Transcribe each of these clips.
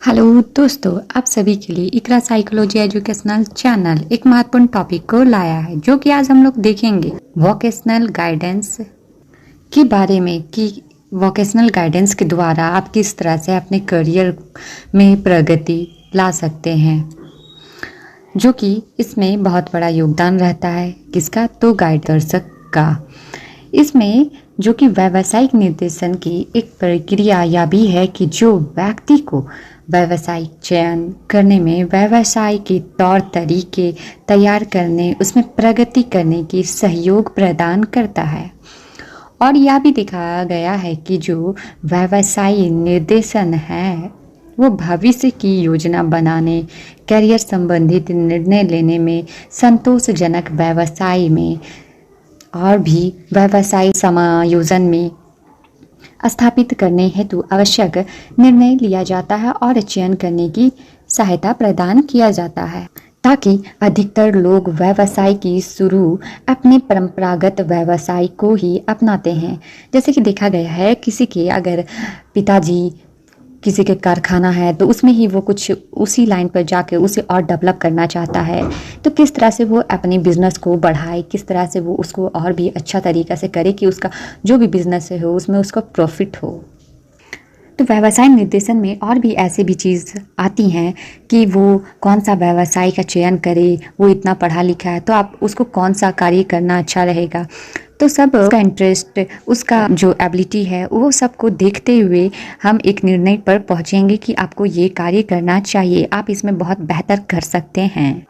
Hello दोस्तों, आप सभी के लिए इकरा साइकोलॉजी एजुकेशनल चैनल एक महत्वपूर्ण टॉपिक को लाया है, जो कि आज हम लोग देखेंगे वोकेशनल गाइडेंस के बारे में कि वोकेशनल गाइडेंस के द्वारा आप किस तरह से अपने करियर में प्रगति ला सकते हैं, जो कि इसमें बहुत बड़ा योगदान रहता है। किसका? तो गाइड दर्शक का। इसमें जो कि व्यावसायिक निर्देशन की एक प्रक्रिया यह भी है कि जो व्यक्ति को व्यावसायिक चयन करने में, व्यवसाय के तौर तरीके तैयार करने, उसमें प्रगति करने की सहयोग प्रदान करता है। और यह भी दिखाया गया है कि जो व्यवसायी निर्देशन है वो भविष्य की योजना बनाने, करियर संबंधित निर्णय लेने में, संतोषजनक व्यवसाय में और भी व्यवसाय समायोजन में स्थापित करने हेतु आवश्यक निर्णय लिया जाता है और चयन करने की सहायता प्रदान किया जाता है, ताकि अधिकतर लोग व्यवसाय की शुरू अपने परंपरागत व्यवसाय को ही अपनाते हैं। जैसे कि देखा गया है, किसी के अगर पिताजी किसी के कारखाना है तो उसमें ही वो कुछ उसी लाइन पर जाके उसे और डेवलप करना चाहता है, तो किस तरह से वो अपने बिजनेस को बढ़ाए, किस तरह से वो उसको और भी अच्छा तरीक़ा से करे कि उसका जो भी बिजनेस हो उसमें उसको प्रॉफिट हो। तो व्यवसाय निर्देशन में और भी ऐसे भी चीज़ आती हैं कि वो कौन सा व्यवसाय का चयन करे, वो इतना पढ़ा लिखा है तो आप उसको कौन सा कार्य करना अच्छा रहेगा। तो सब उसका इंटरेस्ट, उसका जो एबिलिटी है वो सबको देखते हुए हम एक निर्णय पर पहुंचेंगे कि आपको ये कार्य करना चाहिए, आप इसमें बहुत बेहतर कर सकते हैं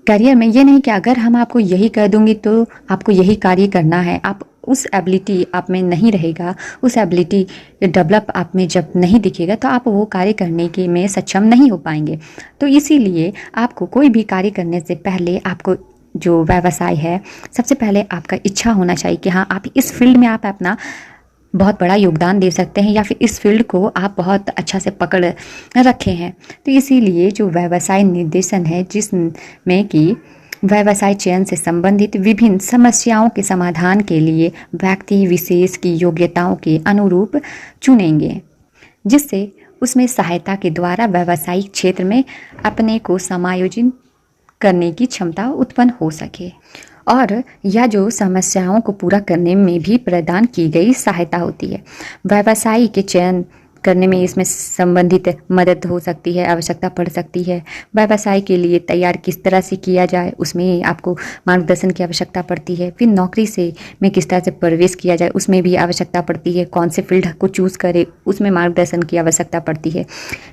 करियर में। ये नहीं कि अगर हम आपको यही कह दूंगी तो आपको यही कार्य करना है, आप उस एबिलिटी आप में नहीं रहेगा, उस एबिलिटी डेवलप आप में जब नहीं दिखेगा तो आप वो कार्य करने के में सक्षम नहीं हो पाएंगे। तो इसीलिए आपको कोई भी कार्य करने से पहले आपको जो व्यवसाय है, सबसे पहले आपका इच्छा होना चाहिए कि हाँ, आप इस फील्ड में आप अपना बहुत बड़ा योगदान दे सकते हैं या फिर इस फील्ड को आप बहुत अच्छा से पकड़ रखे हैं। तो इसीलिए जो व्यवसाय निर्देशन है, जिसमें कि व्यवसाय चयन से संबंधित विभिन्न समस्याओं के समाधान के लिए व्यक्ति विशेष की योग्यताओं के अनुरूप चुनेंगे, जिससे उसमें सहायता के द्वारा व्यावसायिक क्षेत्र में अपने को समायोजित करने की क्षमता उत्पन्न हो सके और यह जो समस्याओं को पूरा करने में भी प्रदान की गई सहायता होती है। व्यवसाय के चयन करने में इसमें संबंधित मदद हो सकती है, आवश्यकता पड़ सकती है। व्यवसाय के लिए तैयार किस तरह से किया जाए, उसमें आपको मार्गदर्शन की आवश्यकता पड़ती है। फिर नौकरी से में किस तरह से प्रवेश किया जाए, उसमें भी आवश्यकता पड़ती है। कौन से फील्ड को चूज़ करें, उसमें मार्गदर्शन की आवश्यकता पड़ती है।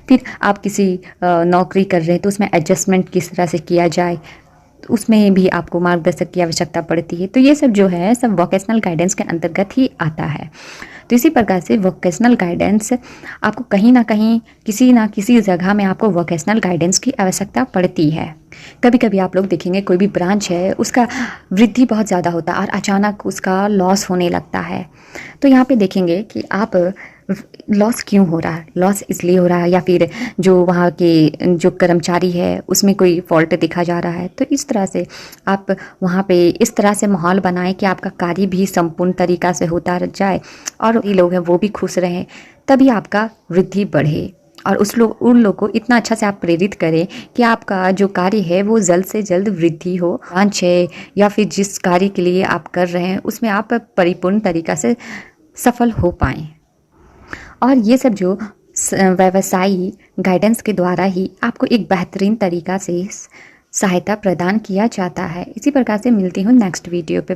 फिर आप किसी नौकरी कर रहे हैं तो उसमें एडजस्टमेंट किस तरह से किया जाए, उसमें भी आपको मार्गदर्शक की आवश्यकता पड़ती है। तो ये सब जो है सब वोकेशनल गाइडेंस के अंतर्गत ही आता है। तो इसी प्रकार से वोकेशनल गाइडेंस आपको कहीं ना कहीं किसी ना किसी जगह में आपको वोकेशनल गाइडेंस की आवश्यकता पड़ती है। कभी कभी आप लोग देखेंगे कोई भी ब्रांच है, उसका वृद्धि बहुत ज़्यादा होता है और अचानक उसका लॉस होने लगता है। तो यहाँ पे देखेंगे कि आप लॉस क्यों हो रहा है, लॉस इसलिए हो रहा है या फिर जो वहाँ के जो कर्मचारी है उसमें कोई फॉल्ट दिखा जा रहा है। तो इस तरह से आप वहाँ पे इस तरह से माहौल बनाएं कि आपका कार्य भी संपूर्ण तरीक़ा से होता जाए और ये लोग हैं वो भी खुश रहें, तभी आपका वृद्धि बढ़े और उन लोग को इतना अच्छा से आप प्रेरित करें कि आपका जो कार्य है वो जल्द से जल्द वृद्धि हो। ब्रांच है या फिर जिस कार्य के लिए आप कर रहे हैं उसमें आप परिपूर्ण तरीक़ा से सफल हो पाएँ। और ये सब जो व्यवसायी गाइडेंस के द्वारा ही आपको एक बेहतरीन तरीक़ा से सहायता प्रदान किया जाता है। इसी प्रकार से मिलती हूँ नेक्स्ट वीडियो पे।